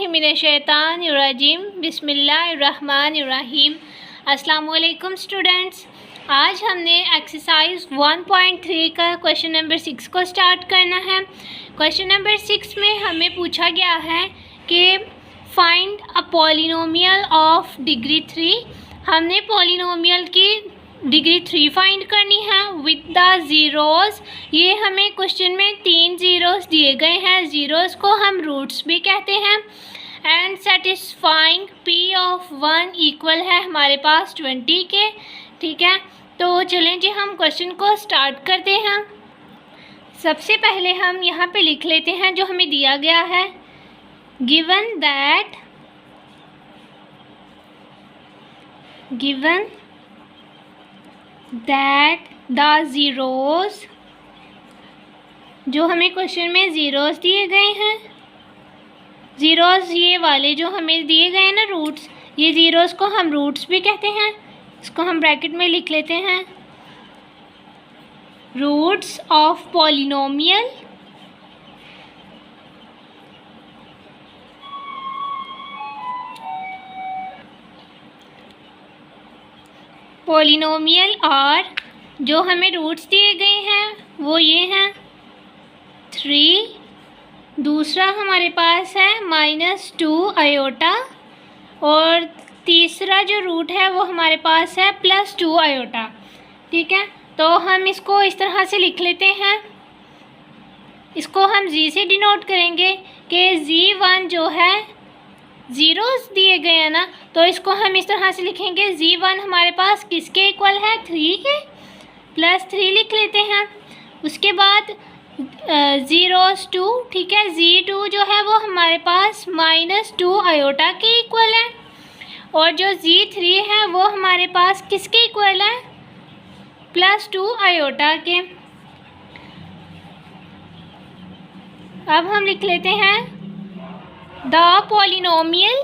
मिनश्शैतानिर्रजीम बिस्मिल्लाहिर्रहमानिर्रहीम। अस्सलामु अलैकुम स्टूडेंट्स, आज हमने एक्सरसाइज 1.3 का क्वेश्चन नंबर 6 को स्टार्ट करना है। क्वेश्चन नंबर 6 में हमें पूछा गया है कि find a polynomial of degree 3। हमने पॉलिनोमियल की डिग्री 3 फाइंड करनी है विद द ज़ीरोज़। ये हमें क्वेश्चन में 3 ज़ीरोज़ दिए गए हैं, ज़ीरोज़ को हम रूट्स भी कहते हैं। And satisfying P of 1 equal है हमारे पास 20 के। ठीक है, तो चलें जी हम क्वेश्चन को स्टार्ट करते हैं। सबसे पहले हम यहाँ पे लिख लेते हैं जो हमें दिया गया है, गिवन दैट द ज़ीरोज़, जो हमें क्वेश्चन में ज़ीरोज़ दिए गए हैं, ज़ीरोज़ ये वाले जो हमें दिए गए हैं ना रूट्स, ये ज़ीरोज़ को हम रूट्स भी कहते हैं। इसको हम ब्रैकेट में लिख लेते हैं, रूट्स ऑफ पॉलिनोमियल और जो हमें रूट्स दिए गए हैं वो ये हैं 3, दूसरा हमारे पास है -2 आयोटा, और तीसरा जो रूट है वो हमारे पास है +2 आयोटा। ठीक है, तो हम इसको इस तरह से लिख लेते हैं। इसको हम जी से डिनोट करेंगे कि Z1 जो है, ज़ीरोज़ दिए गए हैं ना, तो इसको हम इस तरह से लिखेंगे, Z1 हमारे पास किसके इक्वल है, 3 के, +3 लिख लेते हैं। उसके बाद 0 2, ठीक है, Z2 जो है वो हमारे पास -2 आयोटा के इक्वल है, और जो Z3 है वो हमारे पास किसके इक्वल है, +2 आयोटा के। अब हम लिख लेते हैं द पॉलिनोमियल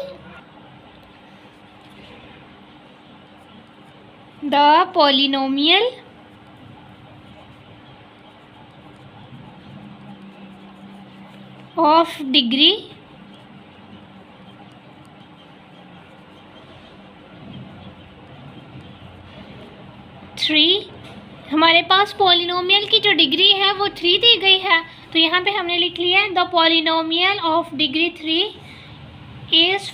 ऑफ डिग्री 3। हमारे पास पॉलिनोमियल की जो डिग्री है वो 3 दी गई है, तो यहाँ पे हमने लिख लिया है the polynomial of degree 3 is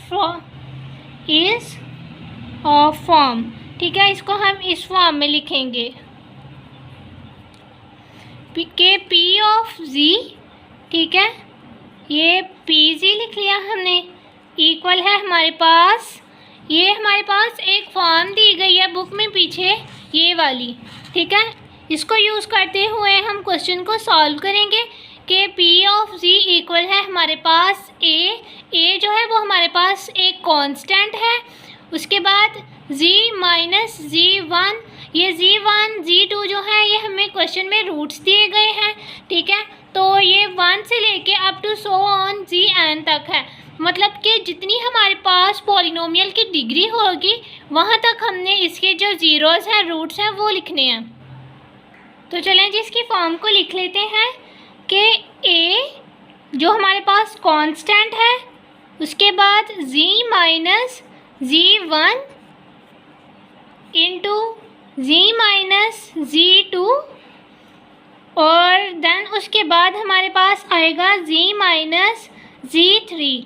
of form. ठीक है, इसको हम इस फॉर्म में लिखेंगे के पी ऑफ जी, ठीक है, ये पी जी लिख लिया हमने, इक्वल है हमारे पास, ये हमारे पास एक फॉर्म दी गई है बुक में पीछे, ये वाली। ठीक है, इसको यूज़ करते हुए हम क्वेश्चन को सॉल्व करेंगे कि पी ऑफ जी इक्वल है हमारे पास ए जो है वो हमारे पास एक कांस्टेंट है। उसके बाद जी माइनस Z1, ये Z1 Z2 जो है ये हमें क्वेश्चन में रूट्स दिए गए हैं। ठीक है, तो ये 1 से लेके up to so on Gn तक है, मतलब कि जितनी हमारे पास पॉलिनोमियल की डिग्री होगी वहाँ तक हमने इसके जो ज़ीरोज़ हैं, रूट्स हैं, वो लिखने हैं। तो चलें जी इसकी फॉर्म को लिख लेते हैं कि a जो हमारे पास कांस्टेंट है, उसके बाद z minus Z1 into z minus Z2, और देन उसके बाद हमारे पास आएगा z माइनस Z3।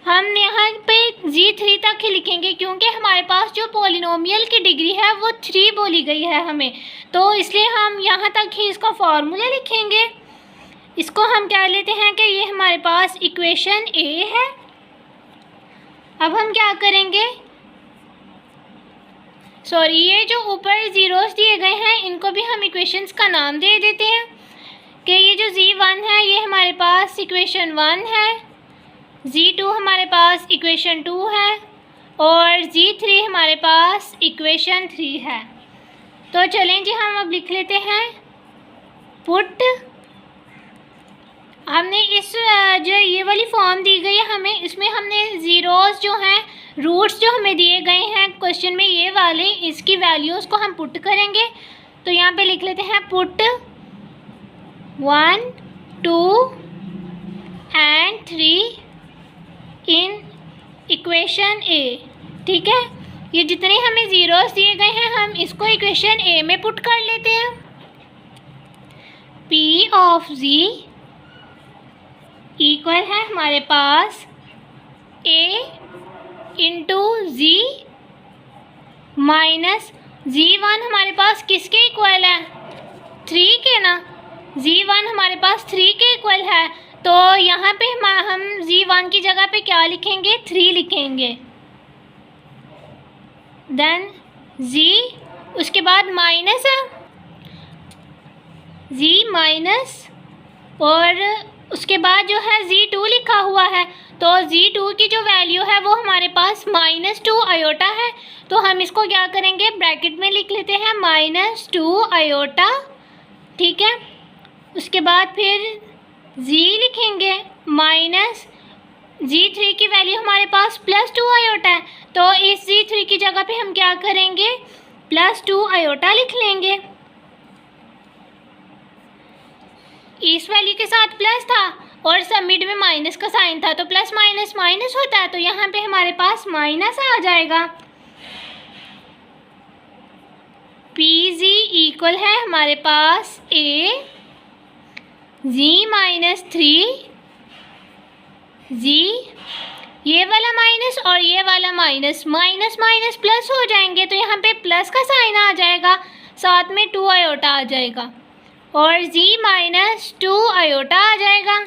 हम यहाँ पे Z3 तक ही लिखेंगे क्योंकि हमारे पास जो पॉलिनोमियल की डिग्री है वो 3 बोली गई है हमें, तो इसलिए हम यहाँ तक ही इसका फॉर्मूला लिखेंगे। इसको हम क्या लेते हैं कि ये हमारे पास इक्वेशन ए है। अब हम क्या करेंगे, ये जो ऊपर ज़ीरोज़ दिए गए हैं इनको भी हम इक्वेशंस का नाम दे देते हैं कि ये जो Z1 है ये हमारे पास इक्वेशन 1 है, Z2 हमारे पास इक्वेशन 2 है, और Z3 हमारे पास इक्वेशन 3 है। तो चलें जी हम अब लिख लेते हैं पुट, हमने इस जो ये वाली फॉर्म दी गई है हमें, इसमें हमने ज़ीरोज़ जो हैं, रूट्स जो हमें दिए गए हैं क्वेश्चन में ये वाले, इसकी वैल्यूज़ को हम पुट करेंगे। तो यहाँ पे लिख लेते हैं पुट 1 2 and 3 in इक्वेशन ए। ठीक है, ये जितने हमें ज़ीरोस दिए गए हैं हम इसको इक्वेशन ए में पुट कर लेते हैं। पी ऑफ जी इक्वल है हमारे पास ए इंटू जी माइनस जी1 हमारे पास किसके इक्वल है, 3 के ना। जी1 हमारे पास 3 के इक्वल है, तो यहाँ पे हम जी1 की जगह पे क्या लिखेंगे, 3 लिखेंगे। देन जी, उसके बाद माइनस है जी माइनस, और उसके बाद जो है जी2 लिखा हुआ है, तो जी2 की जो वैल्यू है वो हमारे पास -2 आयोटा है, तो हम इसको क्या करेंगे, ब्रैकेट में लिख लेते हैं -2 आयोटा। ठीक है, उसके बाद फिर जी लिखेंगे माइनस जी3 की वैल्यू हमारे पास +2 आयोटा है, तो इस जी3 की जगह पे हम क्या करेंगे, +2 आयोटा लिख लेंगे। इस वैल्यू के साथ प्लस था और सबमिट में माइनस का साइन था, तो प्लस माइनस माइनस होता है, तो यहाँ पे हमारे पास माइनस आ जाएगा। पी जी इक्वल है हमारे पास ए जी -3 जी, ये वाला माइनस और ये वाला माइनस, माइनस माइनस प्लस हो जाएंगे, तो यहाँ पे प्लस का साइन आ जाएगा, साथ में 2 आयोटा आ जाएगा और जी -2 आयोटा आ जाएगा।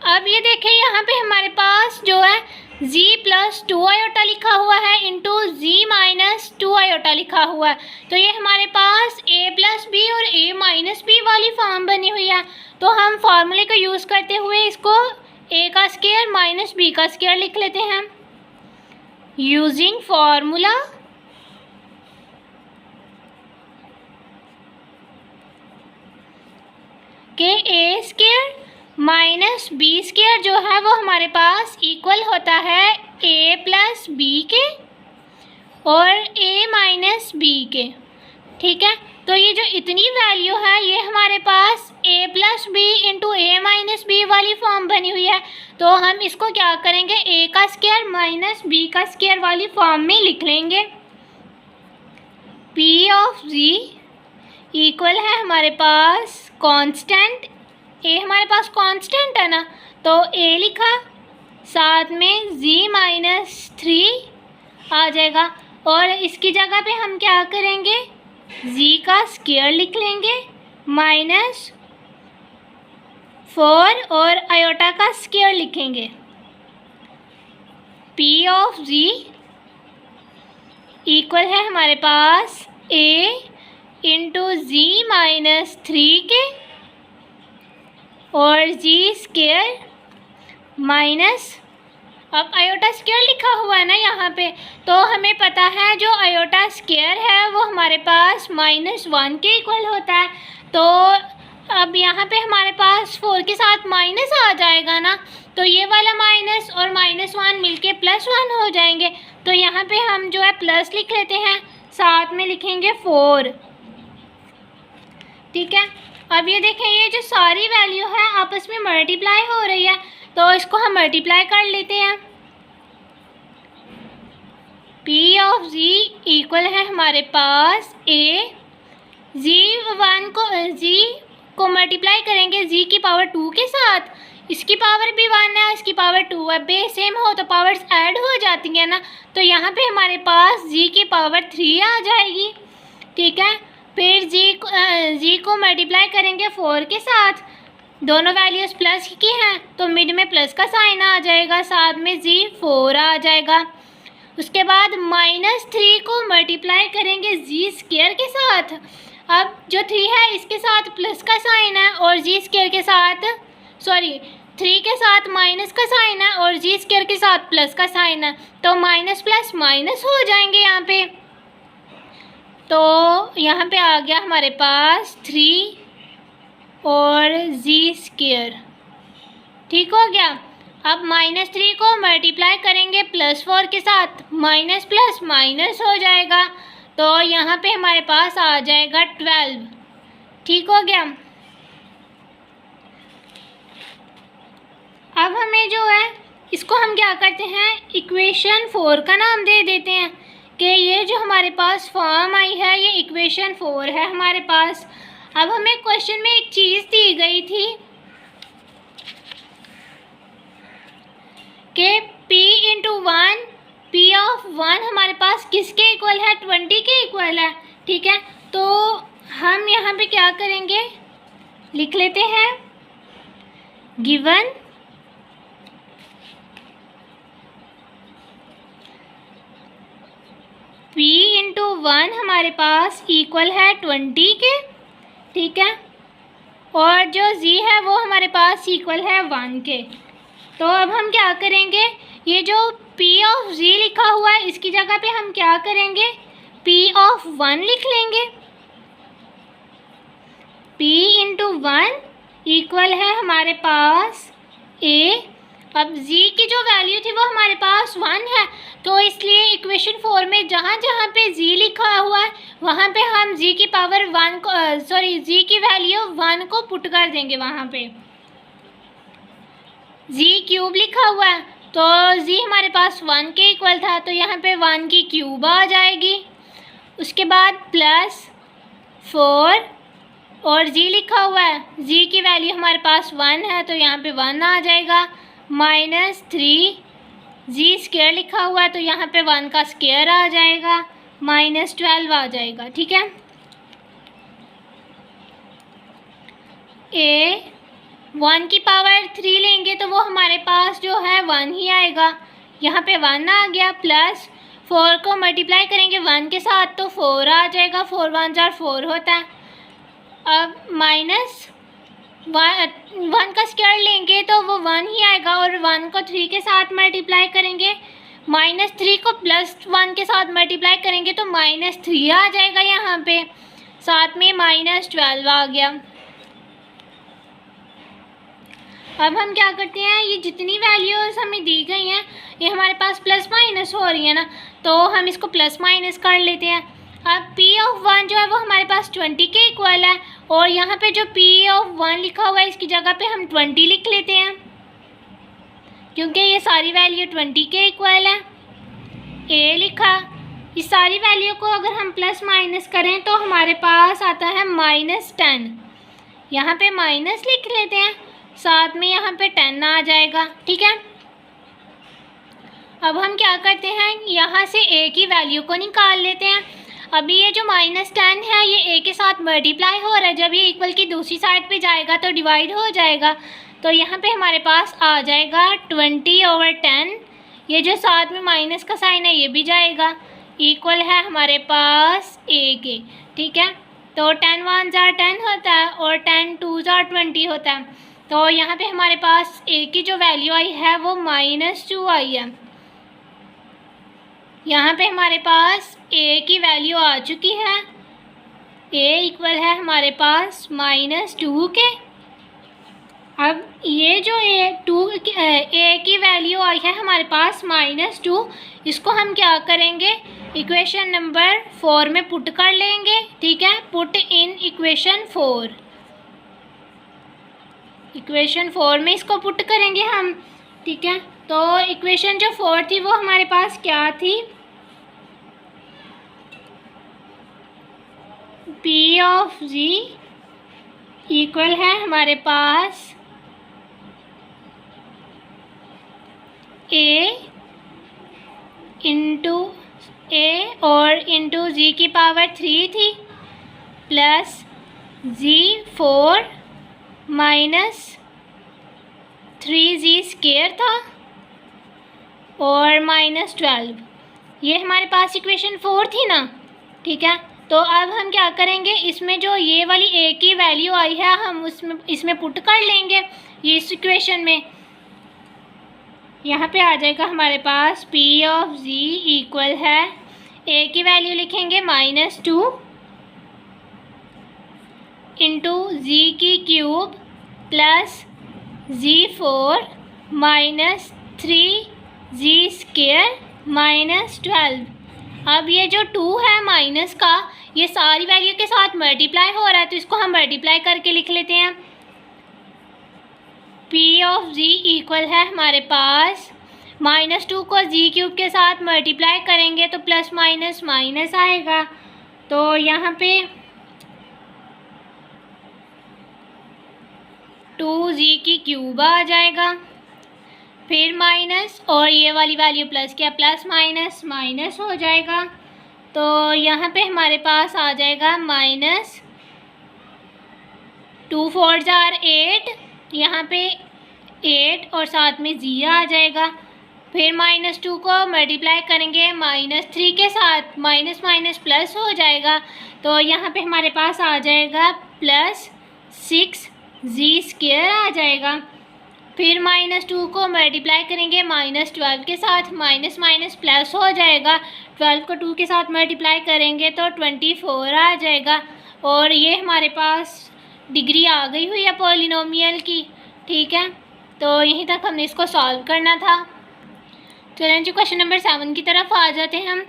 अब ये देखें यहाँ पे हमारे पास जो है जी +2 आयोटा लिखा हुआ है इंटू जी -2 आयोटा लिखा हुआ है, तो ये हमारे पास a+b और a-b वाली फॉर्म बनी हुई है, तो हम फार्मूले का यूज़ करते हुए इसको a का स्क्वायर -b का स्क्वायर लिख लेते हैं। यूजिंग फार्मूला के a स्क्वायर -b स्क्वायर जो है वो हमारे पास इक्वल होता है a+b के और a-b के। ठीक है, तो ये जो इतनी वैल्यू है ये हमारे पास a+b इंटू a-b वाली फॉर्म बनी हुई है, तो हम इसको क्या करेंगे, a का स्क्वायर -b का स्क्वायर वाली फॉर्म में लिख लेंगे। p ऑफ g इक्वल है हमारे पास कांस्टेंट, a हमारे पास कांस्टेंट है ना, तो a लिखा, साथ में g -3 आ जाएगा, और इसकी जगह पे हम क्या करेंगे, g का स्क्वायर लिख लेंगे -4 और आयोटा का स्क्वायर लिखेंगे। p ऑफ g इक्वल है हमारे पास a इंटू जी -3 के और जी स्क्वायर माइनस, अब आयोटा स्क्वायर लिखा हुआ है ना यहाँ पे, तो हमें पता है जो आयोटा स्क्वायर है वो हमारे पास -1 के इक्वल होता है, तो अब यहाँ पे हमारे पास 4 के साथ माइनस आ जाएगा ना, तो ये वाला माइनस और -1 मिलके +1 हो जाएंगे, तो यहाँ पे हम जो है प्लस लिख लेते हैं, साथ में लिखेंगे 4। ठीक है, अब ये देखें ये जो सारी वैल्यू है आपस में मल्टीप्लाई हो रही है, तो इसको हम मल्टीप्लाई कर लेते हैं। p ऑफ g इक्वल है हमारे पास a, g को मल्टीप्लाई करेंगे g की पावर 2 के साथ, इसकी पावर भी 1 है, इसकी पावर 2 है, बेस सेम हो तो पावर्स ऐड हो जाती हैं ना, तो यहाँ पे हमारे पास g की पावर 3 आ जाएगी। ठीक है, फिर जी को मल्टीप्लाई करेंगे 4 के साथ, दोनों वैल्यूज़ प्लस की हैं तो मिड में प्लस का साइन आ जाएगा, साथ में जी 4 आ जाएगा। उसके बाद -3 को मल्टीप्लाई करेंगे जी स्क्वायर के साथ, अब जो 3 है इसके साथ प्लस का साइन है और जी स्क्वायर के साथ 3 के साथ माइनस का साइन है और जी स्क्वायर के साथ प्लस का साइन है, तो माइनस प्लस माइनस हो जाएंगे यहाँ पे, तो यहाँ पे आ गया हमारे पास 3 और जी स्क्वायर। ठीक हो गया, अब -3 को मल्टीप्लाई करेंगे +4 के साथ, माइनस प्लस माइनस हो जाएगा, तो यहाँ पे हमारे पास आ जाएगा 12। ठीक हो गया, अब हमें जो है इसको हम क्या करते हैं, इक्वेशन 4 का नाम दे देते हैं कि ये जो हमारे पास फॉर्म आई है ये इक्वेशन 4 है हमारे पास। अब हमें क्वेश्चन में एक चीज़ दी गई थी कि P इंटू 1, P ऑफ 1 हमारे पास किसके इक्वल है, 20 के इक्वल है। ठीक है, तो हम यहाँ पे क्या करेंगे, लिख लेते हैं गिवन P इंटू 1 हमारे पास इक्वल है 20 के। ठीक है, और जो Z है वो हमारे पास इक्वल है 1 के। तो अब हम क्या करेंगे, ये जो P ऑफ Z लिखा हुआ है इसकी जगह पे हम क्या करेंगे, P ऑफ 1 लिख लेंगे। P इंटू 1 इक्वल है हमारे पास A। अब Z की जो वैल्यू थी वो हमारे पास 1 है, तो इसलिए इक्वेशन 4 में जहाँ जहाँ पे Z लिखा हुआ है वहाँ पे हम Z की पावर 1 को Z की वैल्यू 1 को पुट कर देंगे। वहाँ पे Z क्यूब लिखा हुआ है तो Z हमारे पास 1 के इक्वल था, तो यहाँ पे 1 की क्यूब आ जाएगी। उसके बाद प्लस 4 और Z लिखा हुआ है, Z की वैल्यू हमारे पास 1 है तो यहाँ पे 1 आ जाएगा। माइनस 3 Z स्क्वायर लिखा हुआ है तो यहाँ पे 1 का स्क्वायर आ जाएगा, माइनस 12 आ जाएगा। ठीक है, A 1 की पावर 3 लेंगे तो वो हमारे पास जो है 1 ही आएगा। यहाँ पे 1 आ गया, प्लस 4 को मल्टीप्लाई करेंगे 1 के साथ तो 4 आ जाएगा, 4 1 जार 4 होता है। अब माइनस 1 का स्क्वायर लेंगे तो वो 1 ही आएगा, और 1 को 3 के साथ मल्टीप्लाई करेंगे, माइनस 3 को प्लस 1 के साथ मल्टीप्लाई करेंगे तो माइनस 3 आ जाएगा यहाँ पे, साथ में माइनस 12 आ गया। अब हम क्या करते हैं, ये जितनी वैल्यूज़ हमें दी गई हैं ये हमारे पास प्लस माइनस हो रही है ना, तो हम इसको प्लस माइनस कर लेते हैं। अब P ऑफ 1 जो है वो हमारे पास 20 के इक्वल है, और यहाँ पे जो P ऑफ 1 लिखा हुआ है इसकी जगह पे हम 20 लिख लेते हैं, क्योंकि ये सारी वैल्यू 20 के इक्वल है। A लिखा, इस सारी वैल्यू को अगर हम प्लस माइनस करें तो हमारे पास आता है -10। यहाँ पे माइनस लिख लेते हैं, साथ में यहाँ पे 10 आ जाएगा। ठीक है, अब हम क्या करते हैं, यहाँ से A की वैल्यू को निकाल लेते हैं। अभी ये जो -10 है ये A के साथ मल्टीप्लाई हो रहा है, जब ये इक्वल की दूसरी साइड पे जाएगा तो डिवाइड हो जाएगा, तो यहाँ पे हमारे पास आ जाएगा 20/10। ये जो साथ में माइनस का साइन है ये भी जाएगा, इक्वल है हमारे पास A के। ठीक है, तो 10 1 जार 10 होता है और 10 2 जार 20 होता है, तो यहाँ पे हमारे पास A की जो वैल्यू आई है वो -2 आई है। यहाँ पे हमारे पास A की वैल्यू आ चुकी है, A इक्वल है हमारे पास -2 के। अब ये जो A की वैल्यू आई है हमारे पास -2, इसको हम क्या करेंगे, इक्वेशन नंबर 4 में पुट कर लेंगे। ठीक है, पुट इन इक्वेशन 4, इक्वेशन 4 में इसको पुट करेंगे हम। ठीक है, तो इक्वेशन जो 4 थी वो हमारे पास क्या थी, P ऑफ Z इक्वल है हमारे पास A इंटू A और इंटू Z की पावर 3 थी, plus Z4 minus 3Z square था और -12। ये हमारे पास इक्वेशन 4 थी ना। ठीक है, तो अब हम क्या करेंगे, इसमें जो ये वाली A की वैल्यू आई है हम इसमें पुट कर लेंगे, ये इस इक्वेशन में। यहाँ पे आ जाएगा हमारे पास P ऑफ Z इक्वल है, A की वैल्यू लिखेंगे -2 इंटू Z की cube plus Z4 minus 3Z square -12। अब ये जो 2 है माइनस का, ये सारी वैल्यू के साथ मल्टीप्लाई हो रहा है तो इसको हम मल्टीप्लाई करके लिख लेते हैं। P ऑफ Z इक्वल है हमारे पास -2 को जी क्यूब के साथ मल्टीप्लाई करेंगे तो प्लस माइनस माइनस आएगा, तो यहाँ पे 2g की क्यूब आ जाएगा, फिर माइनस और ये वाली वैल्यू प्लस, क्या प्लस माइनस माइनस हो जाएगा, तो यहाँ पे हमारे पास आ जाएगा -2 4 जार 8, यहाँ पे 8 और साथ में जी आ जाएगा, फिर -2 को मल्टीप्लाई करेंगे -3 के साथ, माइनस माइनस प्लस हो जाएगा, तो यहाँ पे हमारे पास आ जाएगा +6g² आ जाएगा, फिर -2 को मल्टीप्लाई करेंगे -12 के साथ, माइनस माइनस प्लस हो जाएगा, 12 को 2 के साथ मल्टीप्लाई करेंगे तो 24 आ जाएगा, और ये हमारे पास डिग्री आ गई हुई है पॉलिनोमियल की। ठीक है, तो यहीं तक हमने इसको सॉल्व करना था। चलें जी क्वेश्चन नंबर 7 की तरफ आ जाते हैं हम।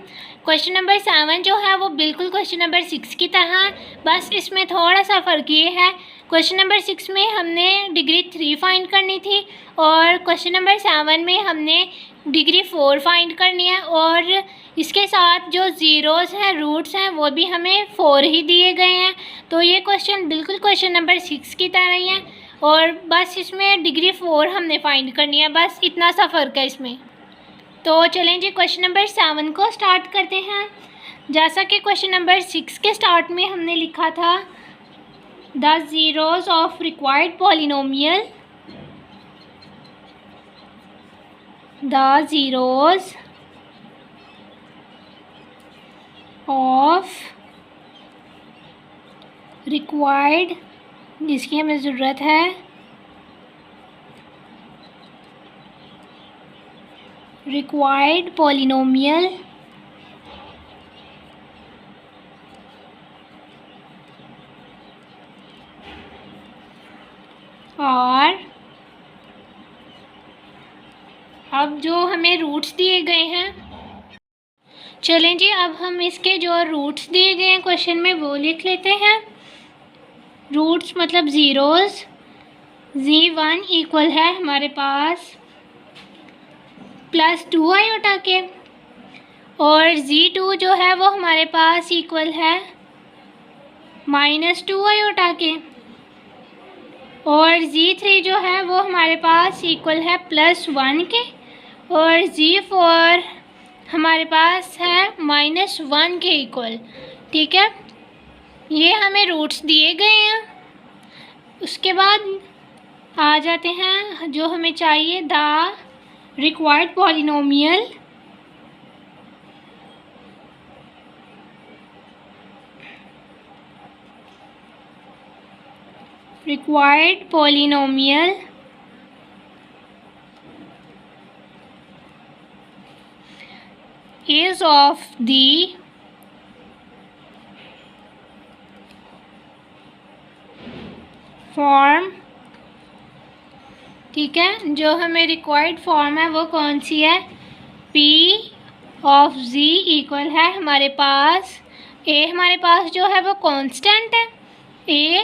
क्वेश्चन नंबर 7 जो है वो बिल्कुल क्वेश्चन नंबर 6 की तरह है, बस इसमें थोड़ा सा फ़र्क ये है, क्वेश्चन नंबर 6 में हमने डिग्री 3 फाइंड करनी थी और क्वेश्चन नंबर 7 में हमने डिग्री 4 फाइंड करनी है, और इसके साथ जो ज़ीरोज़ हैं, रूट्स हैं, वो भी हमें 4 ही दिए गए हैं। तो ये क्वेश्चन बिल्कुल क्वेश्चन नंबर 6 की तरह ही है, और बस इसमें डिग्री 4 हमने फाइंड करनी है, बस इतना सा फ़र्क है इसमें। तो चलें जी क्वेश्चन नंबर 7 को स्टार्ट करते हैं। जैसा कि क्वेश्चन नंबर 6 के स्टार्ट में हमने लिखा था, the zeros of required polynomial, the zeros of required, जिसकी हमें ज़रूरत है, रिक्वायर्ड पॉलिनोमियल और अब जो हमें रूट्स दिए गए हैं, चलें जी अब हम इसके जो रूट्स दिए गए हैं क्वेश्चन में वो लिख लेते हैं। रूट्स मतलब ज़ीरोज़, z1 इक्वल है हमारे पास +2 आयोटा के, और z2 जो है वो हमारे पास इक्वल है -2 आयोटा के, और z3 जो है वो हमारे पास इक्वल है +1 के, और z4 हमारे पास है -1 के इक्वल। ठीक है, ये हमें रूट्स दिए गए हैं। उसके बाद आ जाते हैं जो हमें चाहिए, the required polynomial, required polynomial is of the form. ठीक है, जो हमें रिक्वायर्ड फॉर्म है वो कौन सी है, P ऑफ Z इक्वल है हमारे पास A, हमारे पास जो है वो कांस्टेंट है A,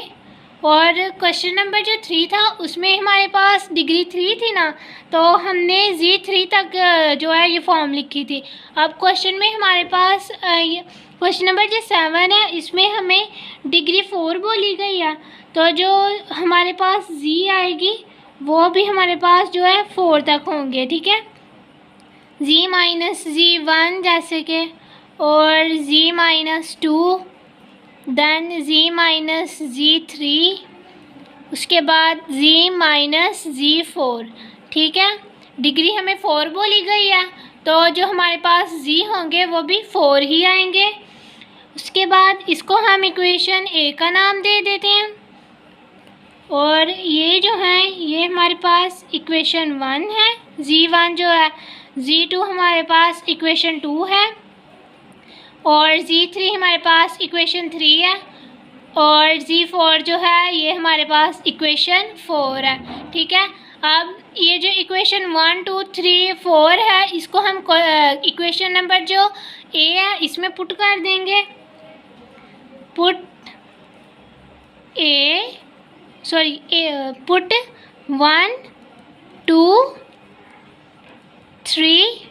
और क्वेश्चन नंबर जो 3 था उसमें हमारे पास डिग्री 3 थी ना, तो हमने Z3 तक जो है ये फॉर्म लिखी थी। अब क्वेश्चन में हमारे पास क्वेश्चन नंबर जो 7 है इसमें हमें डिग्री 4 बोली गई है, तो जो हमारे पास Z आएगी वो भी हमारे पास जो है 4 तक होंगे। ठीक है, Z माइनस Z1 जैसे के, और Z minus 2, then Z minus Z3, उसके बाद Z माइनस Z4। ठीक है, डिग्री हमें 4 बोली गई है, तो जो हमारे पास Z होंगे वो भी 4 ही आएंगे। उसके बाद इसको हम इक्वेशन A का नाम दे देते हैं, और ये जो है ये हमारे पास इक्वेशन 1 है, Z1 जो है, Z2 हमारे पास इक्वेशन 2 है, और Z3 हमारे पास इक्वेशन 3 है, और Z4 जो है ये हमारे पास इक्वेशन 4 है। ठीक है, अब ये जो इक्वेशन 1 2 3 4 है इसको हम इक्वेशन नंबर जो A है इसमें पुट कर देंगे, पुट पुट 1 2 3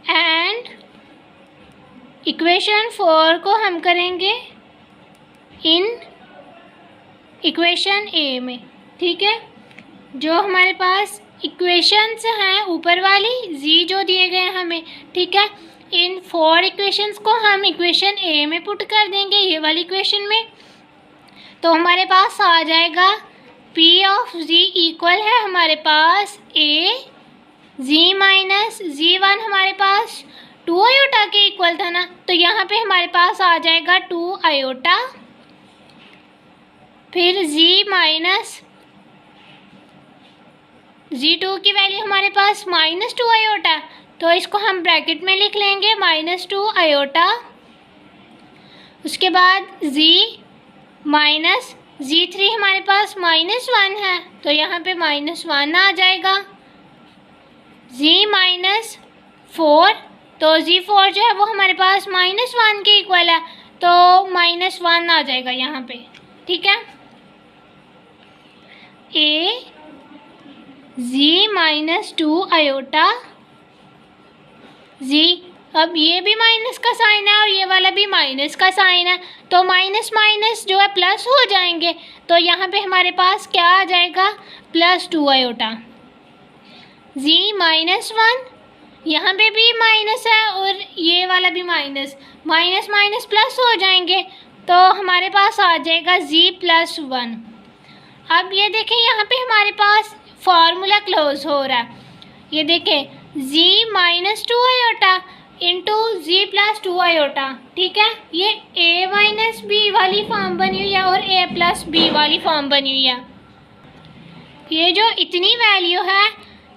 एंड इक्वेशन 4 को हम करेंगे इन इक्वेशन ए में। ठीक है, जो हमारे पास इक्वेशंस हैं ऊपर वाली जी जो दिए गए हैं हमें, ठीक है, इन 4 इक्वेशंस को हम इक्वेशन ए में पुट कर देंगे, ये वाली इक्वेशन में। तो हमारे पास आ जाएगा P ऑफ Z इक्वल है हमारे पास A Z माइनस Z1 हमारे पास 2 आयोटा के इक्वल था ना, तो यहाँ पे हमारे पास आ जाएगा 2 आयोटा, फिर Z माइनस Z2 की वैल्यू हमारे पास -2 आयोटा, तो इसको हम ब्रैकेट में लिख लेंगे -2 आयोटा। उसके बाद Z माइनस Z3 हमारे पास -1 है, तो यहाँ पे -1 आ जाएगा। Z माइनस 4, तो Z4 जो है वो हमारे पास -1 के इक्वल है, तो -1 आ जाएगा यहाँ पे। ठीक है, A Z minus 2 iota Z, अब ये भी माइनस का साइन है और ये वाला भी माइनस का साइन है, तो माइनस माइनस जो है प्लस हो जाएंगे, तो यहाँ पे हमारे पास क्या आ जाएगा +2 आयोटा। Z -1, यहाँ पे भी माइनस है और ये वाला भी माइनस, माइनस माइनस प्लस हो जाएंगे, तो हमारे पास आ जाएगा Z +1। अब ये देखें यहाँ पे हमारे पास फार्मूला क्लोज हो रहा है, ये देखें Z -2 iota into Z +2 iota. ठीक है, ये A माइनस बी वाली फॉर्म बनी हुई है और A प्लस बी वाली फॉर्म बनी हुई है। ये जो इतनी वैल्यू है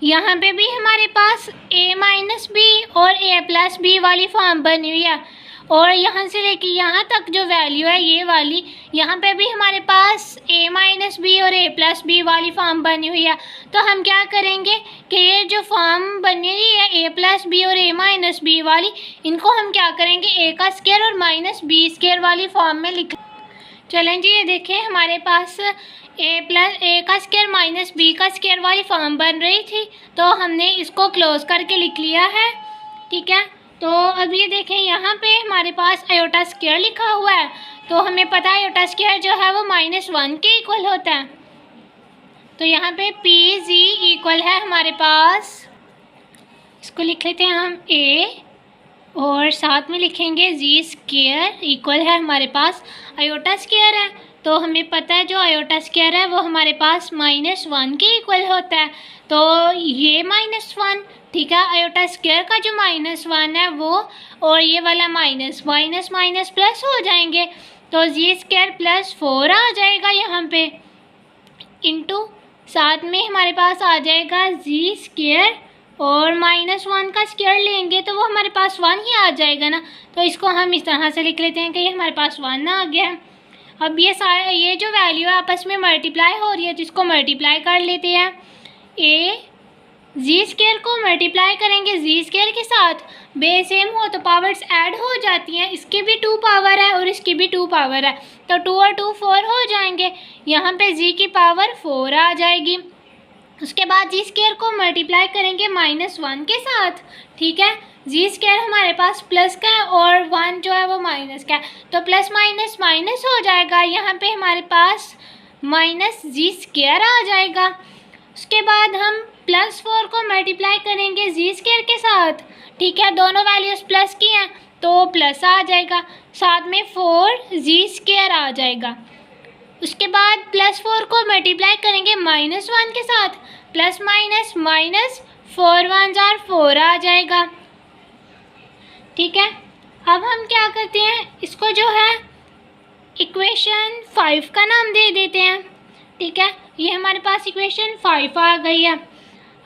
यहाँ पे भी हमारे पास A माइनस बी और A प्लस बी वाली फॉर्म बनी हुई है, और यहाँ से लेके यहाँ तक जो वैल्यू है ये वाली, यहाँ पे भी हमारे पास A माइनस बी और A प्लस बी वाली फॉर्म बनी हुई है। तो हम क्या करेंगे कि ये जो फॉर्म बनी हुई है A प्लस बी और A माइनस बी वाली, इनको हम क्या करेंगे A का स्क्वायर और -b² वाली फॉर्म में लिख। चलें जी, ये देखें हमारे पास A का स्क्वायर -b का स्क्वायर वाली फॉर्म बन रही थी, तो हमने इसको क्लोज करके लिख लिया है। ठीक है, तो अब ये देखें यहाँ पे हमारे पास आयोटा स्क्वायर लिखा हुआ है, तो हमें पता है आयोटा स्क्वायर जो है वो -1 के इक्वल होता है। तो यहाँ पे PZ इक्वल है हमारे पास, इसको लिख लेते हैं हम A, और साथ में लिखेंगे Z स्क्वायर इक्वल है हमारे पास आयोटा स्क्वायर है, तो हमें पता है जो आयोटा स्क्वायर है वो हमारे पास -1 के इक्वल होता है, तो ये -1, ठीक है, आयोटा स्क्वायर का जो -1 है वो और ये वाला माइनस माइनस प्लस हो जाएंगे, तो Z स्क्वायर +4 आ जाएगा यहाँ पे, इंटू साथ में हमारे पास आ जाएगा Z स्क्वायर, और -1 का स्क्वायर लेंगे तो वो हमारे पास 1 ही आ जाएगा ना, तो इसको हम इस तरह से लिख लेते हैं कि ये हमारे पास 1 आ गया। अब ये जो वैल्यू है आपस में मल्टीप्लाई हो रही है, तो इसको मल्टीप्लाई कर लेते हैं। A Z स्क्वायर को मल्टीप्लाई करेंगे Z स्क्वायर के साथ, बेस सेम हो तो पावर्स ऐड हो जाती हैं, इसकी भी 2 पावर है और इसकी भी 2 पावर है, तो 2 और 2 4 हो जाएंगे, यहाँ पे Z की पावर 4 आ जाएगी। उसके बाद Z स्क्वायर को मल्टीप्लाई करेंगे -1 के साथ। ठीक है, Z स्क्वायर हमारे पास प्लस का है और 1 जो है वो माइनस का है, तो प्लस माइनस माइनस हो जाएगा, यहाँ पे हमारे पास -Z स्क्वायर आ जाएगा। उसके बाद हम +4 को मल्टीप्लाई करेंगे Z स्क्वायर के साथ। ठीक है, दोनों वैल्यूज़ प्लस की हैं तो प्लस आ जाएगा, साथ में 4Z स्क्वायर आ जाएगा। उसके बाद +4 को मल्टीप्लाई करेंगे -1 के साथ, प्लस माइनस माइनस 4 1 4 आ जाएगा। ठीक है, अब हम क्या करते हैं, इसको जो है इक्वेशन 5 का नाम दे देते हैं। ठीक है, ये हमारे पास इक्वेशन 5 आ गई है।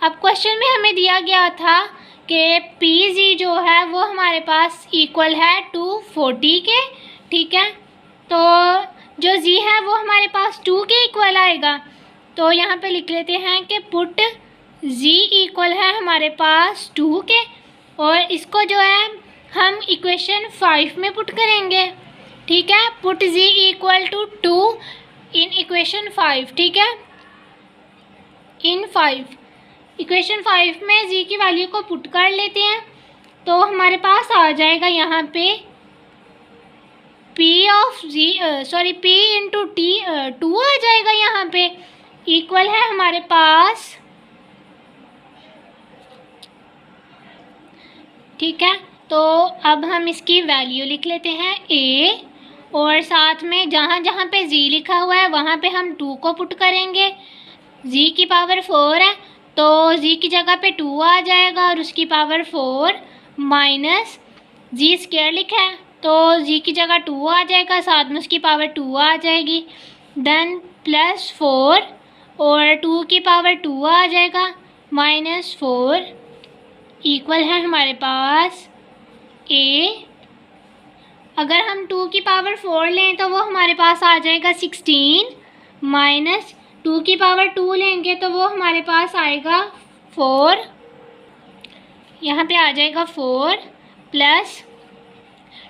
अब क्वेश्चन में हमें दिया गया था कि PZ जो है वो हमारे पास इक्वल है 240 के। ठीक है, तो जो Z है वो हमारे पास 2 के इक्वल आएगा, तो यहाँ पे लिख लेते हैं कि पुट Z इक्वल है हमारे पास 2 के, और इसको जो है हम इक्वेशन 5 में पुट करेंगे। ठीक है, put Z equal to 2 in equation 5। ठीक है, इन 5 इक्वेशन 5 में जी की वैल्यू को पुट कर लेते हैं तो हमारे पास आ जाएगा यहाँ पे पी इंटू टी 2 आ जाएगा यहाँ पे, इक्वल है हमारे पास, ठीक है। तो अब हम इसकी वैल्यू लिख लेते हैं ए, और साथ में जहाँ जहाँ पे जी लिखा हुआ है वहाँ पे हम 2 को पुट करेंगे। जी की पावर 4 है तो जी की जगह पे 2 आ जाएगा और उसकी पावर 4 माइनस जी स्क्वायर लिखा है तो जी की जगह 2 आ जाएगा, साथ में उसकी पावर 2 आ जाएगी, देन प्लस 4 और 2 की पावर 2 आ जाएगा माइनस 4, इक्वल है हमारे पास ए। अगर हम 2 की पावर 4 लें तो वो हमारे पास आ जाएगा 16, माइनस 2 की पावर 2 लेंगे तो वो हमारे पास आएगा 4, यहाँ पे आ जाएगा 4, प्लस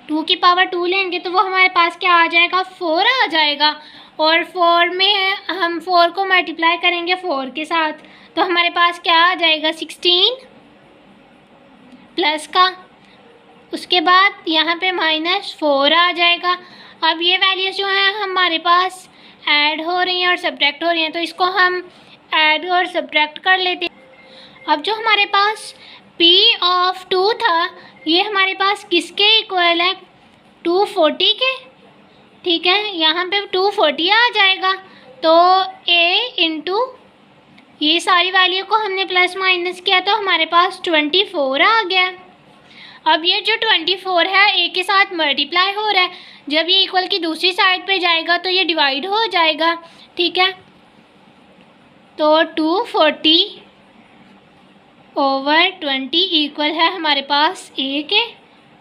2 की पावर 2 लेंगे तो वो हमारे पास क्या आ जाएगा, 4 आ जाएगा, और 4 में हम 4 को मल्टीप्लाई करेंगे 4 के साथ तो हमारे पास क्या आ जाएगा, 16 प्लस का, उसके बाद यहाँ पे माइनस 4 आ जाएगा। अब ये वैल्यूज़ जो हैं हमारे पास ऐड हो रही हैं और सब्ट्रैक्ट हो रही हैं तो इसको हम ऐड और सब्ट्रैक्ट कर लेते हैं। अब जो हमारे पास P ऑफ 2 था ये हमारे पास किसके इक्वल है, 240 के, ठीक है। यहाँ पे 240 आ जाएगा तो A इंटू ये सारी वैल्यू को हमने प्लस माइनस किया तो हमारे पास 24 आ गया। अब ये जो 24 है ए के साथ मल्टीप्लाई हो रहा है, जब ये इक्वल की दूसरी साइड पे जाएगा तो ये डिवाइड हो जाएगा, ठीक है। तो 240 ओवर 20 इक्वल है हमारे पास ए के।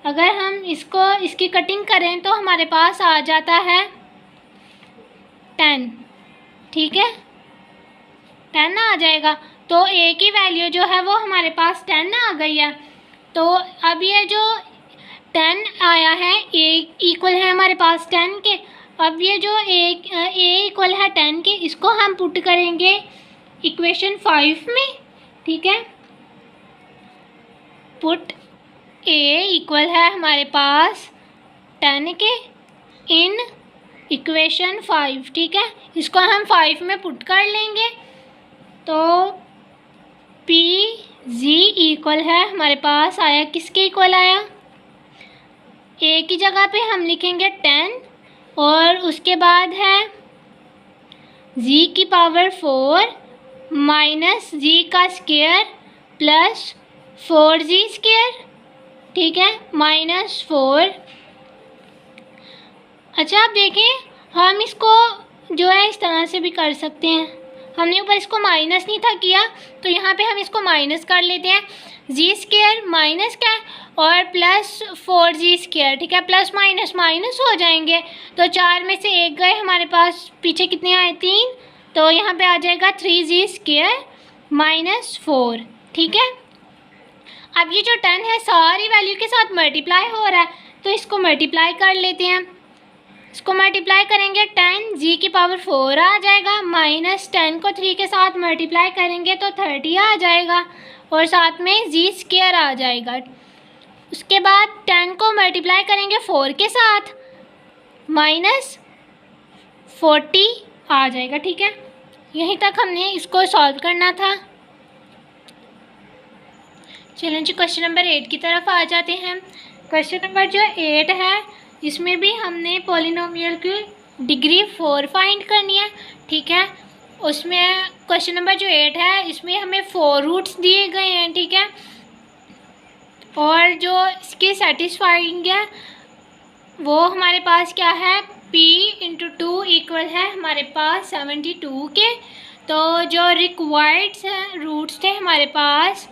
अगर हम इसकी कटिंग करें तो हमारे पास आ जाता है 10, ठीक है, 10 आ जाएगा। तो ए की वैल्यू जो है वो हमारे पास 10 आ गई है। तो अब ये जो 10 आया है ए इक्वल है हमारे पास 10 के, अब ये जो ए इक्वल है 10 के इसको हम पुट करेंगे इक्वेशन 5 में, ठीक है। पुट ए इक्वल है हमारे पास 10 के इन इक्वेशन 5, ठीक है। इसको हम 5 में पुट कर लेंगे तो पी जी इक्वल है हमारे पास आया, किसके इक्वल आया, ए की जगह पे हम लिखेंगे 10 और उसके बाद है जी की पावर 4 माइनस जी का स्क्वायर प्लस 4g स्क्वायर, ठीक है, माइनस 4। अच्छा आप देखें हम इसको जो है इस तरह से भी कर सकते हैं, हमने ऊपर इसको माइनस नहीं था किया तो यहाँ पे हम इसको माइनस कर लेते हैं, जी स्क्वायर माइनस क्या और प्लस 4g स्क्वायर, ठीक है, प्लस माइनस माइनस हो जाएंगे तो 4 में से 1 गए, हमारे पास पीछे कितने आए 3, तो यहाँ पे आ जाएगा 3g स्क्वायर माइनस 4, ठीक है। अब ये जो 10 है सारी वैल्यू के साथ मल्टीप्लाई हो रहा है तो इसको मल्टीप्लाई कर लेते हैं, इसको मल्टीप्लाई करेंगे 10 जी की पावर 4 आ जाएगा, माइनस 10 को 3 के साथ मल्टीप्लाई करेंगे तो 30 आ जाएगा और साथ में जी स्क्वायर आ जाएगा। उसके बाद 10 को मल्टीप्लाई करेंगे 4 के साथ, माइनस 40 आ जाएगा, ठीक है। यहीं तक हमने इसको सॉल्व करना था। चलें जी क्वेश्चन नंबर 8 की तरफ आ जाते हैं। क्वेश्चन नंबर जो 8 है इसमें भी हमने पॉलिनोमियल की डिग्री 4 फाइंड करनी है, ठीक है। उसमें क्वेश्चन नंबर जो 8 है इसमें हमें 4 रूट्स दिए गए हैं, ठीक है, और जो इसके सेटिस्फाइंग है वो हमारे पास क्या है, p इंटू 2 इक्वल है हमारे पास 72 के। तो जो रिक्वायर्ड रूट्स थे हमारे पास,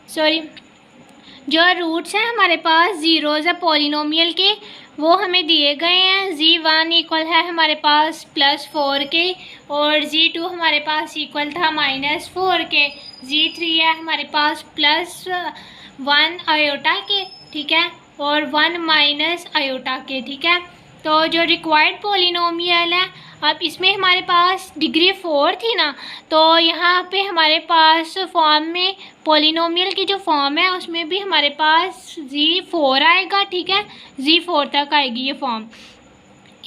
जो रूट्स हैं हमारे पास जीरोज़ है पॉलिनोमियल के वो हमें दिए गए हैं। z1 इक्वल है हमारे पास +4 के और z2 हमारे पास इक्वल था -4 के, z3 है हमारे पास +1 आयोटा के, ठीक है, और 1 माइनस आयोटा के, ठीक है। तो जो रिक्वायर्ड पॉलिनोमियल है, अब इसमें हमारे पास डिग्री 4 थी ना, तो यहाँ पे हमारे पास फॉर्म में पॉलिनोमियल की जो फॉर्म है उसमें भी हमारे पास Z4 आएगा, ठीक है, Z4 तक आएगी ये form.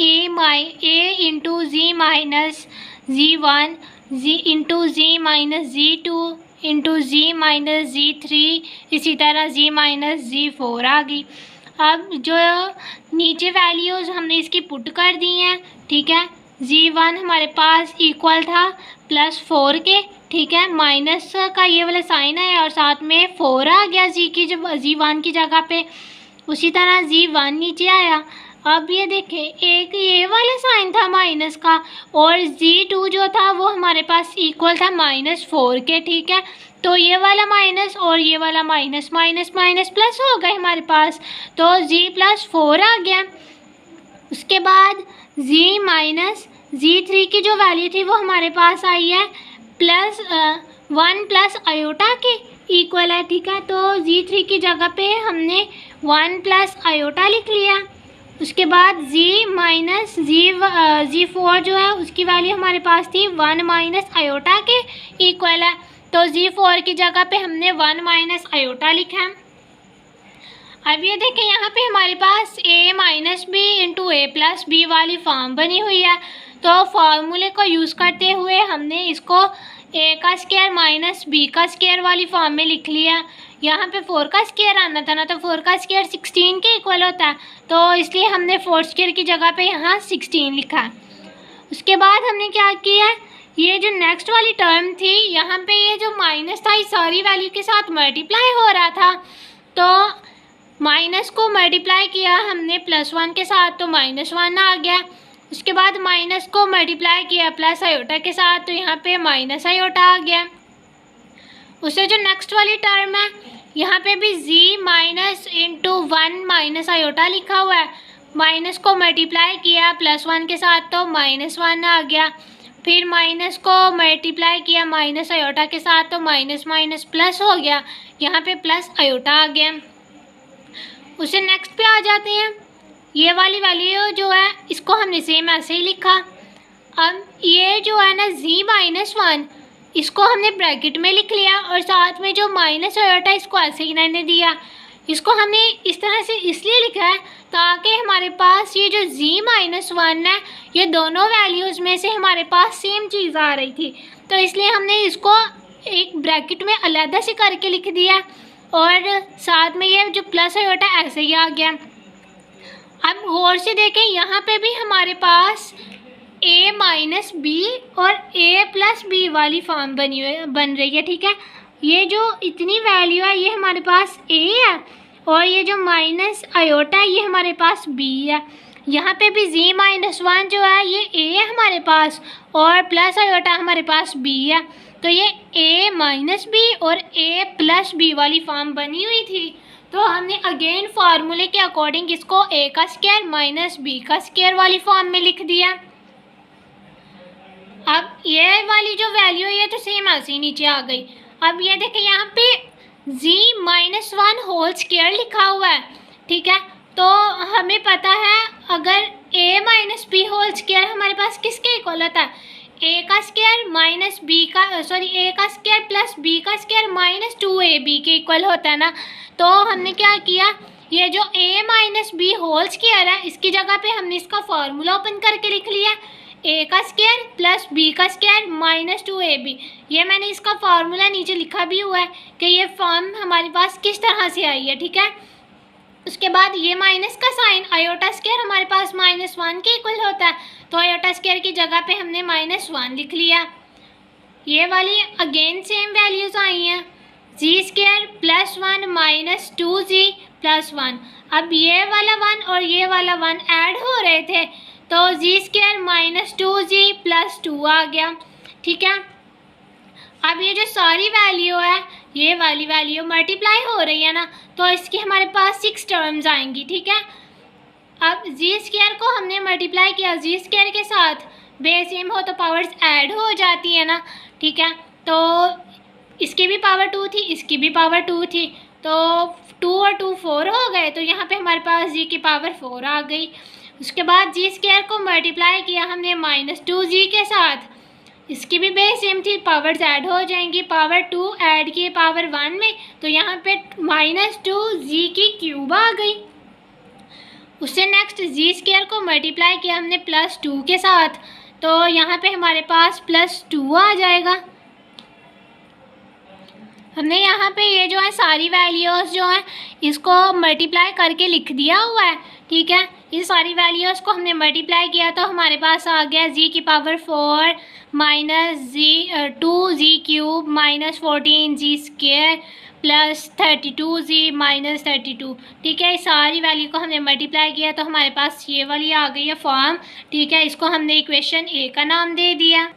A into Z minus Z1 into Z minus Z2 into Z minus Z3, इसी तरह Z माइनस Z4 आ गई। अब जो नीचे वैल्यूज़ हमने इसकी पुट कर दी हैं, ठीक है, Z1 हमारे पास इक्वल था +4 के, ठीक है, माइनस का ये वाला साइन है और साथ में 4 आ गया Z1 की जगह पे। उसी तरह Z1 नीचे आया। अब ये देखें, एक ये वाला साइन था माइनस का और Z2 जो था वो हमारे पास इक्वल था -4 के, ठीक है, तो ये वाला माइनस और ये वाला माइनस माइनस माइनस प्लस हो गए हमारे पास, तो Z+4 आ गया। उसके बाद Z माइनस Z3 की जो वैल्यू थी वो हमारे पास आई है +1 प्लस आयोटा के इक्वल है, ठीक है, तो Z3 की जगह पे हमने 1 प्लस आयोटा लिख लिया। उसके बाद Z माइनस Z4 जो है उसकी वैल्यू हमारे पास थी 1 माइनस आयोटा के इक्वल है, तो Z4 की जगह पे हमने 1 माइनस आयोटा लिखा है। अब ये देखें, यहाँ पे हमारे पास A minus B into A plus B वाली फॉर्म बनी हुई है, तो फार्मूले को यूज़ करते हुए हमने इसको A का स्क्वायर माइनस B का स्क्वायर वाली फॉर्म में लिख लिया। यहाँ पे 4 का स्क्वायर आना था ना, तो 4 का स्क्वायर 16 के इक्वल होता है, तो इसलिए हमने 4 स्क्वायर की जगह पे यहाँ 16 लिखा है। उसके बाद हमने क्या किया, ये जो नेक्स्ट वाली टर्म थी यहाँ पे ये जो माइनस था इस सारी वैल्यू के साथ मल्टीप्लाई हो रहा था, तो माइनस को मल्टीप्लाई किया हमने +1 के साथ, तो -1 आ गया। उसके बाद माइनस को मल्टीप्लाई किया प्लस आयोटा के साथ, तो यहाँ पे माइनस आयोटा आ गया। उससे जो नेक्स्ट वाली टर्म है यहाँ पे भी Z minus into 1 minus iota लिखा हुआ है, माइनस को मल्टीप्लाई किया +1 के साथ, तो -1 आ गया। फिर माइनस को मल्टीप्लाई किया माइनस आयोटा के साथ, तो माइनस माइनस प्लस हो गया, यहाँ पे प्लस आयोटा आ गया। उससे नेक्स्ट पे आ जाते हैं, ये वाली वैल्यू जो है इसको हमने सेम ऐसे ही लिखा। अब ये जो है ना Z-1 इसको हमने ब्रैकेट में लिख लिया और साथ में जो माइनस आयोटा इसको ऐसे ही रहने दिया। इसको हमने इस तरह से इसलिए लिखा है ताकि हमारे पास ये जो Z-1 है ये दोनों वैल्यूज़ में से हमारे पास सेम चीज़ आ रही थी, तो इसलिए हमने इसको एक ब्रैकेट में अलग से करके लिख दिया और साथ में ये जो प्लस आयोटा ऐसे ही आ गया। अब गौर से देखें, यहाँ पे भी हमारे पास A माइनस बी और A प्लस बी वाली फॉर्म बन रही है, ठीक है। ये जो इतनी वैल्यू है ये हमारे पास A है और ये जो माइनस आयोटा है ये हमारे पास B है। यहाँ पे भी Z-1 जो है ये A है हमारे पास और प्लस आयोटा हमारे पास B है, तो ये A माइनस बी और A प्लस बी वाली फॉर्म बनी हुई थी। तो हमने अगेन फार्मूले के अकॉर्डिंग इसको A का स्क्वायर माइनस B का स्क्वायर वाली फॉर्म में लिख दिया। अब ये वाली जो वैल्यू है ये तो सेम ऐसे ही नीचे आ गई। अब ये देखें, यहाँ पे Z-1 होल स्क्वायर लिखा हुआ है, ठीक है, तो हमें पता है अगर A minus B whole square हमारे पास किसके इक्वल होता है, A का स्क्वायर माइनस बी का A का स्क्वायर प्लस B का स्क्वायर माइनस 2AB के इक्वल होता है ना। तो हमने क्या किया, ये जो A minus B whole square है इसकी जगह पे हमने इसका फार्मूला ओपन करके लिख लिया, A का स्क्वायर प्लस B का स्क्वायर माइनस 2AB। ये मैंने इसका फार्मूला नीचे लिखा भी हुआ है कि ये फॉर्म हमारे पास किस तरह से आई है, ठीक है। उसके बाद ये माइनस का साइन आयोटा स्क्वायर हमारे पास -1 के इक्वल होता है, तो आयोटा स्क्वायर की जगह पे हमने -1 लिख लिया। ये वाली अगेन सेम वैल्यूज़ आई हैं, Z² + 1 माइनस 2Z + 1। अब ये वाला 1 और ये वाला 1 ऐड हो रहे थे, तो Z² माइनस 2Z + 2 आ गया, ठीक है। अब ये जो सारी वैल्यू है ये वाली वैल्यू मल्टीप्लाई हो रही है ना, तो इसकी हमारे पास 6 टर्म्स आएंगी, ठीक है। अब Z² को हमने मल्टीप्लाई किया Z² के साथ, बेस सेम हो तो पावर्स ऐड हो जाती है ना, ठीक है। तो इसकी भी पावर 2 थी, इसकी भी पावर 2 थी, तो 2 और 2 4 हो गए, तो यहाँ पे हमारे पास Z की पावर 4 आ गई। उसके बाद जी स्क्वायर को मल्टीप्लाई किया हमने -2g के साथ, इसकी भी बेस सेम थी, पावर्स ऐड हो जाएंगी, पावर 2 ऐड किए पावर 1 में, तो यहाँ पे -2g की क्यूब आ गई। उससे नेक्स्ट जी स्क्वायर को मल्टीप्लाई किया हमने +2 के साथ, तो यहाँ पे हमारे पास +2 आ जाएगा। हमने यहाँ पे ये जो है सारी वैल्यूज़ जो हैं इसको मल्टीप्लाई करके लिख दिया हुआ है, ठीक है। ये सारी वैल्यूज़ को हमने मल्टीप्लाई किया तो हमारे पास आ गया जी की power 4 -2g cube -14g square +32g -32, ठीक है। इस सारी वैल्यू को हमने मल्टीप्लाई किया तो हमारे पास ये वाली आ गई है फॉर्म, ठीक है। इसको हमने इक्वेशन ए का नाम दे दिया।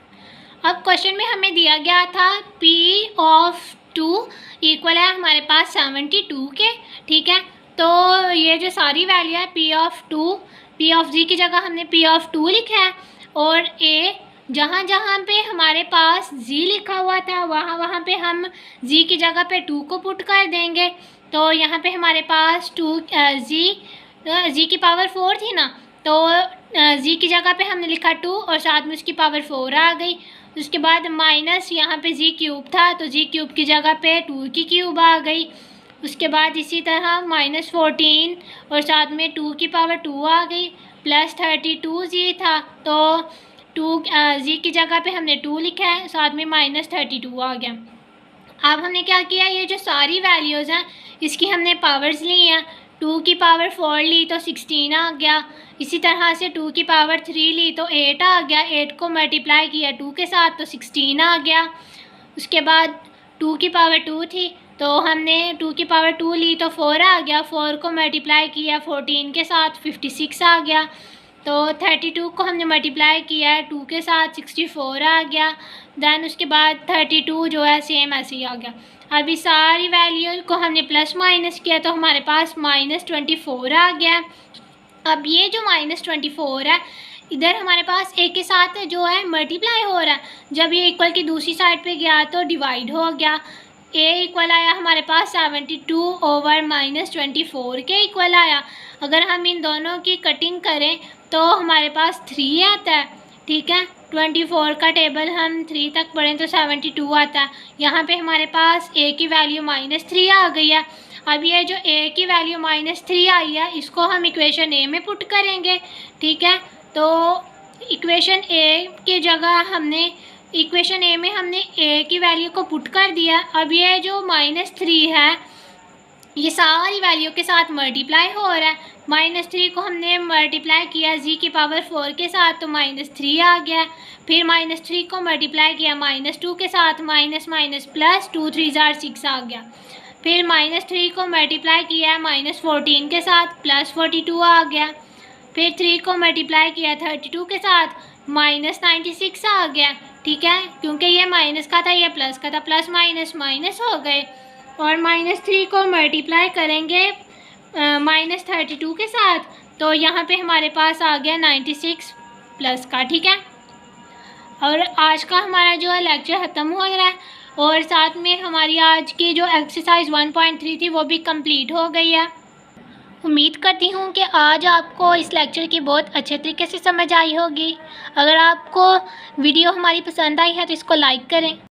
अब क्वेश्चन में हमें दिया गया था P ऑफ 2 इक्वल है हमारे पास 72 के, ठीक है। तो ये जो सारी वैल्यू है P of 2, P of G की जगह हमने P ऑफ 2 लिखा है, और A जहाँ जहाँ पे हमारे पास G लिखा हुआ था वहाँ पे हम G की जगह पे 2 को पुट कर देंगे। तो यहाँ पे हमारे पास G की पावर 4 थी ना, तो G की जगह पे हमने लिखा 2 और साथ में उसकी पावर 4 आ गई। उसके बाद माइनस यहाँ पे जी क्यूब था तो जी क्यूब की जगह पे 2 की क्यूब आ गई। उसके बाद इसी तरह -14 और साथ में 2 की पावर 2 आ गई, +32g था तो 2 जी की जगह पे हमने 2 लिखा है, साथ में -32 आ गया। अब हमने क्या किया, ये जो सारी वैल्यूज़ हैं इसकी हमने पावर्स ली हैं। 2 की पावर 4 ली तो 16 आ गया, इसी तरह से 2 की पावर 3 ली तो 8 आ गया, 8 को मल्टीप्लाई किया 2 के साथ तो 16 आ गया। उसके बाद 2 की पावर 2 थी तो हमने 2 की पावर 2 ली तो 4 आ गया, 4 को मल्टीप्लाई किया 14 के साथ 56 आ गया। तो 32 को हमने मल्टीप्लाई किया है 2 के साथ 64 आ गया। दैन उसके बाद 32 जो है सेम ऐसे ही आ गया। अभी सारी वैल्यू को हमने प्लस माइनस किया तो हमारे पास -24 आ गया। अब ये जो -24 है इधर हमारे पास ए के साथ जो है मल्टीप्लाई हो रहा है, जब ये इक्वल की दूसरी साइड पे गया तो डिवाइड हो गया। ए इक्वल आया हमारे पास 72 ओवर -24 के इक्वल आया। अगर हम इन दोनों की कटिंग करें तो हमारे पास 3 आता है, ठीक है। 24 का टेबल हम 3 तक पढ़ें तो 72 आता है। यहाँ पे हमारे पास ए की वैल्यू -3 आ गई है। अब ये जो ए की वैल्यू -3 आई है इसको हम इक्वेशन ए में पुट करेंगे, ठीक है। तो इक्वेशन ए की जगह हमने इक्वेशन ए में हमने ए की वैल्यू को पुट कर दिया। अब ये जो -3 है ये सारी वैल्यू के साथ मल्टीप्लाई हो रहा है। -3 को हमने मल्टीप्लाई किया जी की पावर 4 के साथ तो -3 आ गया। फिर -3 को मल्टीप्लाई किया -2 के साथ, माइनस माइनस प्लस 2 3 6 आ गया। फिर -3 को मल्टीप्लाई किया -14 के साथ +42 आ गया। फिर 3 को मल्टीप्लाई किया 32 के साथ -96 आ गया, ठीक है। क्योंकि ये माइनस का था ये प्लस का था, प्लस माइनस माइनस हो गए। और -3 को मल्टीप्लाई करेंगे -32 के साथ तो यहाँ पे हमारे पास आ गया 96 प्लस का, ठीक है। और आज का हमारा जो है लेक्चर ख़त्म हो रहा है और साथ में हमारी आज की जो एक्सरसाइज 1.3 थी वो भी कंप्लीट हो गई है। उम्मीद करती हूँ कि आज आपको इस लेक्चर की बहुत अच्छे तरीके से समझ आई होगी। अगर आपको वीडियो हमारी पसंद आई है तो इसको लाइक करें।